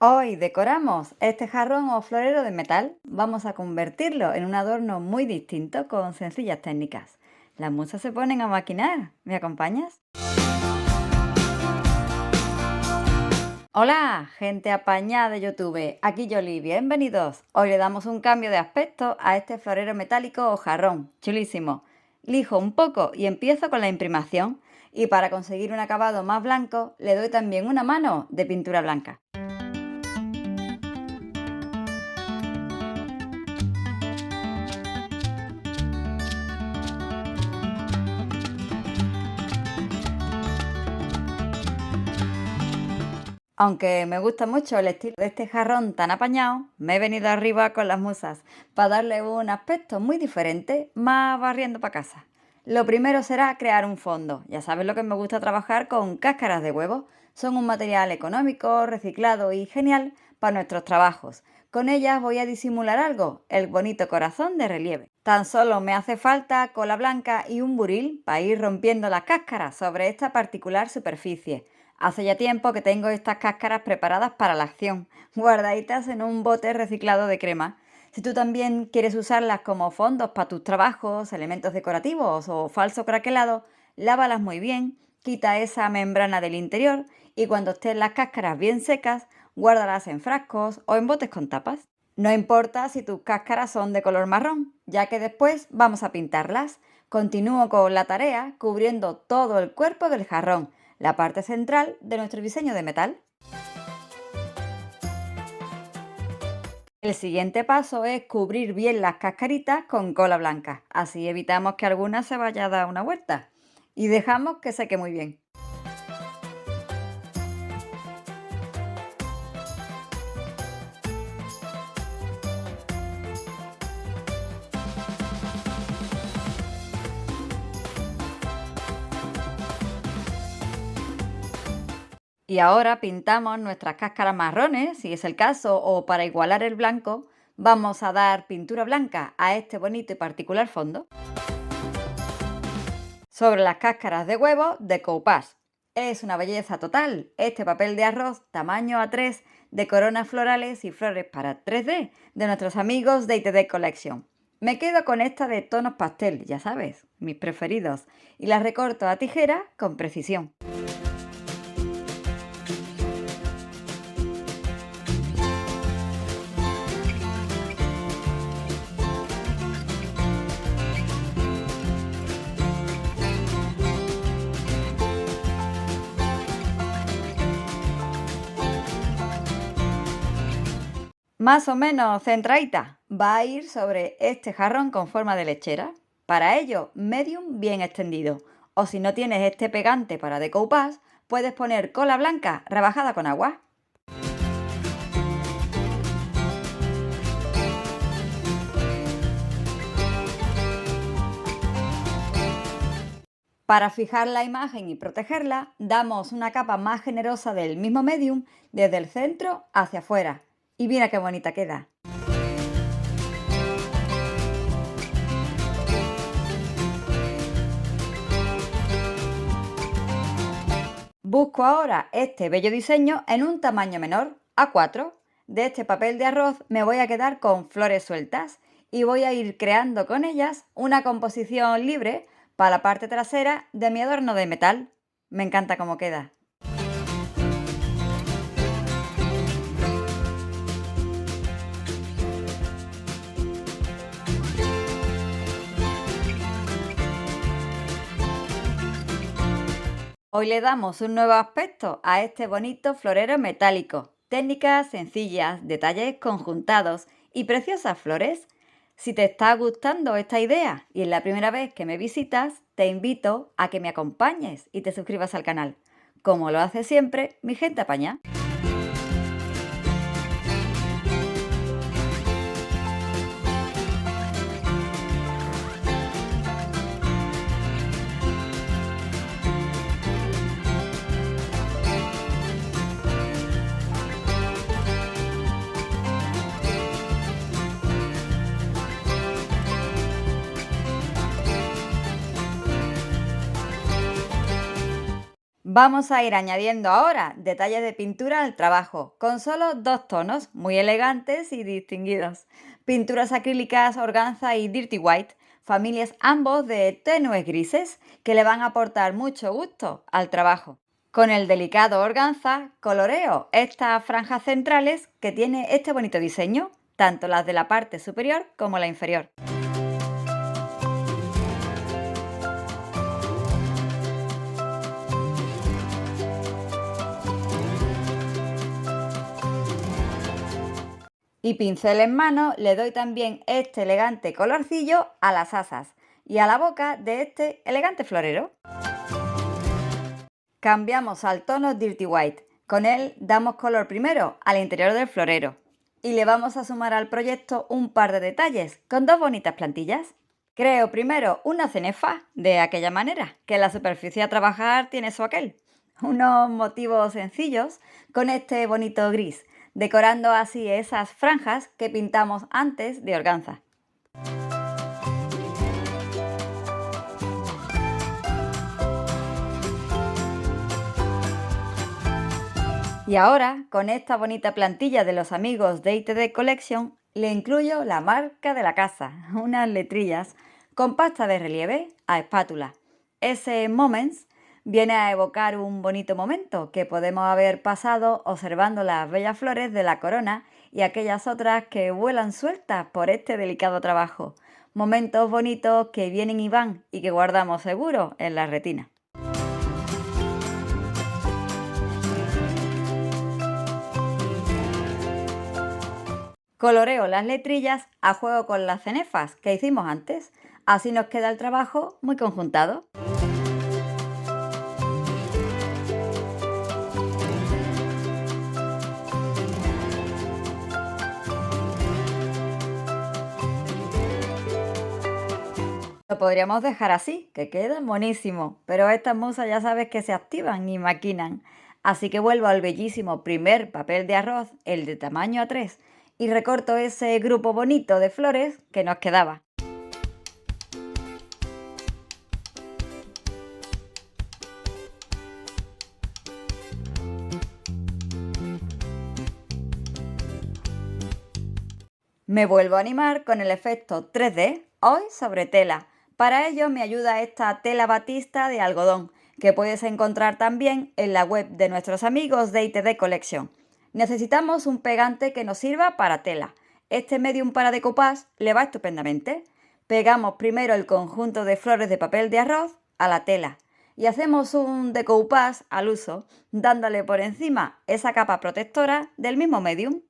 Hoy decoramos este jarrón o florero de metal. Vamos a convertirlo en un adorno muy distinto con sencillas técnicas. Las musas se ponen a maquinar. ¿Me acompañas? Hola, gente apañada de YouTube. Aquí Yoli, bienvenidos. Hoy le damos un cambio de aspecto a este florero metálico o jarrón. Chulísimo. Lijo un poco y empiezo con la imprimación. Y para conseguir un acabado más blanco, le doy también una mano de pintura blanca. Aunque me gusta mucho el estilo de este jarrón tan apañado, me he venido arriba con las musas para darle un aspecto muy diferente, más barriendo para casa. Lo primero será crear un fondo. Ya sabes lo que me gusta trabajar con cáscaras de huevo. Son un material económico, reciclado y genial para nuestros trabajos. Con ellas voy a disimular algo, el bonito corazón de relieve. Tan solo me hace falta cola blanca y un buril para ir rompiendo las cáscaras sobre esta particular superficie. Hace ya tiempo que tengo estas cáscaras preparadas para la acción, guardaditas en un bote reciclado de crema. Si tú también quieres usarlas como fondos para tus trabajos, elementos decorativos o falso craquelado, lávalas muy bien, quita esa membrana del interior y cuando estén las cáscaras bien secas, guárdalas en frascos o en botes con tapas. No importa si tus cáscaras son de color marrón, ya que después vamos a pintarlas. Continúo con la tarea cubriendo todo el cuerpo del jarrón, la parte central de nuestro diseño de metal. El siguiente paso es cubrir bien las cascaritas con cola blanca, así evitamos que alguna se vaya a dar una vuelta y dejamos que seque muy bien. Y ahora pintamos nuestras cáscaras marrones, si es el caso, o para igualar el blanco, vamos a dar pintura blanca a este bonito y particular fondo. Sobre las cáscaras de huevo, decoupage. Es una belleza total este papel de arroz tamaño A3 de coronas florales y flores para 3D de nuestros amigos de ITD Collection. Me quedo con esta de tonos pastel, ya sabes, mis preferidos, y las recorto a tijera con precisión. Más o menos centradita, va a ir sobre este jarrón con forma de lechera. Para ello, medium bien extendido. O si no tienes este pegante para decoupage, puedes poner cola blanca rebajada con agua. Para fijar la imagen y protegerla, damos una capa más generosa del mismo medium desde el centro hacia afuera. Y mira qué bonita queda. Busco ahora este bello diseño en un tamaño menor, A4. De este papel de arroz me voy a quedar con flores sueltas y voy a ir creando con ellas una composición libre para la parte trasera de mi adorno de metal. Me encanta cómo queda. Hoy le damos un nuevo aspecto a este bonito florero metálico. Técnicas sencillas, detalles conjuntados y preciosas flores. Si te está gustando esta idea y es la primera vez que me visitas, te invito a que me acompañes y te suscribas al canal. Como lo hace siempre mi gente apaña. Vamos a ir añadiendo ahora detalles de pintura al trabajo, con solo dos tonos, muy elegantes y distinguidos. Pinturas acrílicas organza y dirty white, familias ambos de tenues grises, que le van a aportar mucho gusto al trabajo. Con el delicado organza, coloreo estas franjas centrales que tiene este bonito diseño, tanto las de la parte superior como la inferior. Y pincel en mano le doy también este elegante colorcillo a las asas y a la boca de este elegante florero. Cambiamos al tono Dirty White. Con él damos color primero al interior del florero. Y le vamos a sumar al proyecto un par de detalles con dos bonitas plantillas. Creo primero una cenefa, de aquella manera, que la superficie a trabajar tiene su aquel. Unos motivos sencillos con este bonito gris, decorando así esas franjas que pintamos antes de organza. Y ahora, con esta bonita plantilla de los amigos de ITD Collection, le incluyo la marca de la casa, unas letrillas con pasta de relieve a espátula. Ese Moments viene a evocar un bonito momento que podemos haber pasado observando las bellas flores de la corona y aquellas otras que vuelan sueltas por este delicado trabajo. Momentos bonitos que vienen y van y que guardamos seguro en la retina. Coloreo las letrillas a juego con las cenefas que hicimos antes. Así nos queda el trabajo muy conjuntado. Lo podríamos dejar así, que queda monísimo, pero estas musas ya sabes que se activan y maquinan. Así que vuelvo al bellísimo primer papel de arroz, el de tamaño A3, y recorto ese grupo bonito de flores que nos quedaba. Me vuelvo a animar con el efecto 3D, hoy sobre tela. Para ello me ayuda esta tela batista de algodón, que puedes encontrar también en la web de nuestros amigos de ITD Collection. Necesitamos un pegante que nos sirva para tela. Este medium para decoupage le va estupendamente. Pegamos primero el conjunto de flores de papel de arroz a la tela y hacemos un decoupage al uso, dándole por encima esa capa protectora del mismo medium.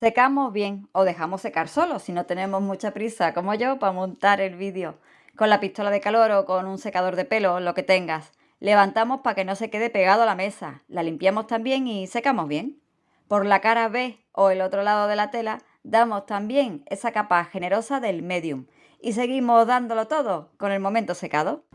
Secamos bien o dejamos secar solo si no tenemos mucha prisa como yo para montar el vídeo. Con la pistola de calor o con un secador de pelo, lo que tengas. Levantamos para que no se quede pegado a la mesa. La limpiamos también y secamos bien. Por la cara B o el otro lado de la tela damos también esa capa generosa del medium. Y seguimos dándolo todo con el momento secado.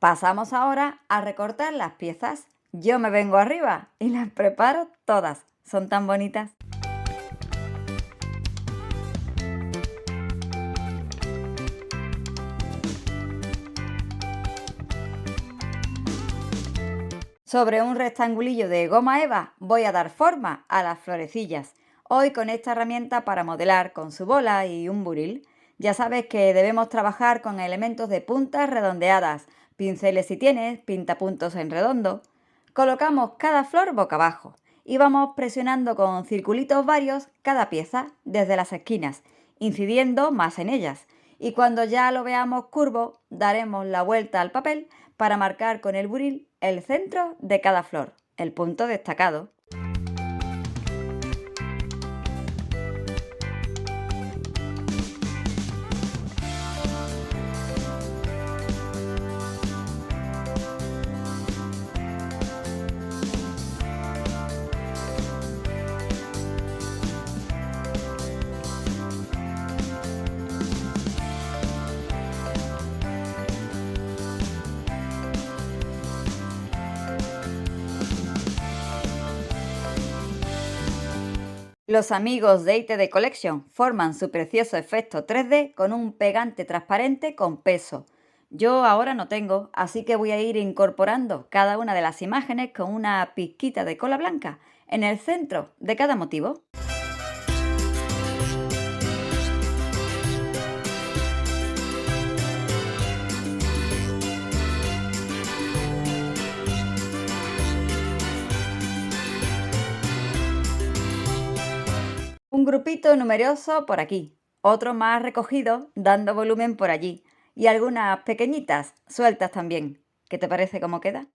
Pasamos ahora a recortar las piezas. Yo me vengo arriba y las preparo todas. Son tan bonitas. Sobre un rectangulillo de goma eva voy a dar forma a las florecillas. Hoy con esta herramienta para modelar con su bola y un buril. Ya sabes que debemos trabajar con elementos de puntas redondeadas, pinceles si tienes, pintapuntos en redondo. Colocamos cada flor boca abajo y vamos presionando con circulitos varios cada pieza desde las esquinas, incidiendo más en ellas. Y cuando ya lo veamos curvo, daremos la vuelta al papel para marcar con el buril el centro de cada flor. el punto destacado. Los amigos de ITD Collection forman su precioso efecto 3D con un pegante transparente con peso. Yo ahora no tengo, así que voy a ir incorporando cada una de las imágenes con una pizquita de cola blanca en el centro de cada motivo. Un grupito numeroso por aquí, otro más recogido dando volumen por allí y algunas pequeñitas sueltas también. ¿Qué te parece cómo queda?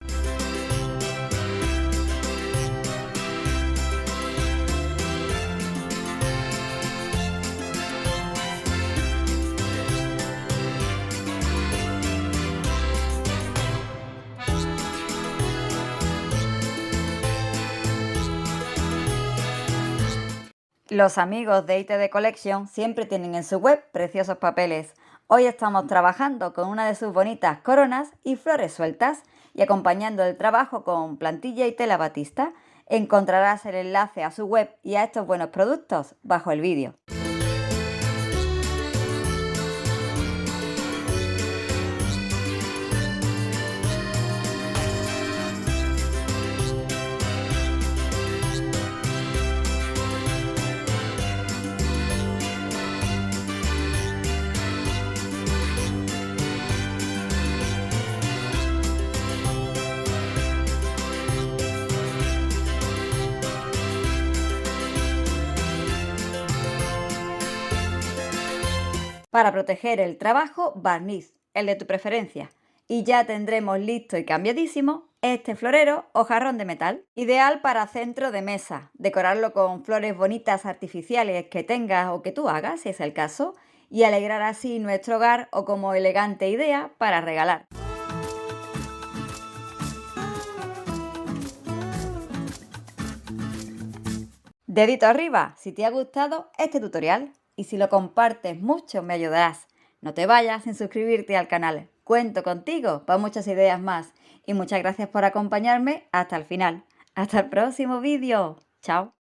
Los amigos de ITD Collection siempre tienen en su web preciosos papeles. Hoy estamos trabajando con una de sus bonitas coronas y flores sueltas y acompañando el trabajo con plantilla y tela batista. Encontrarás el enlace a su web y a estos buenos productos bajo el vídeo. Para proteger el trabajo, barniz, el de tu preferencia. Y ya tendremos listo y cambiadísimo este florero o jarrón de metal. Ideal para centro de mesa, decorarlo con flores bonitas artificiales que tengas o que tú hagas, si es el caso, y alegrar así nuestro hogar o como elegante idea para regalar. Dedito arriba si te ha gustado este tutorial y si lo compartes mucho me ayudarás. No te vayas sin suscribirte al canal. Cuento contigo para muchas ideas más y muchas gracias por acompañarme hasta el final. Hasta el próximo vídeo. Chao.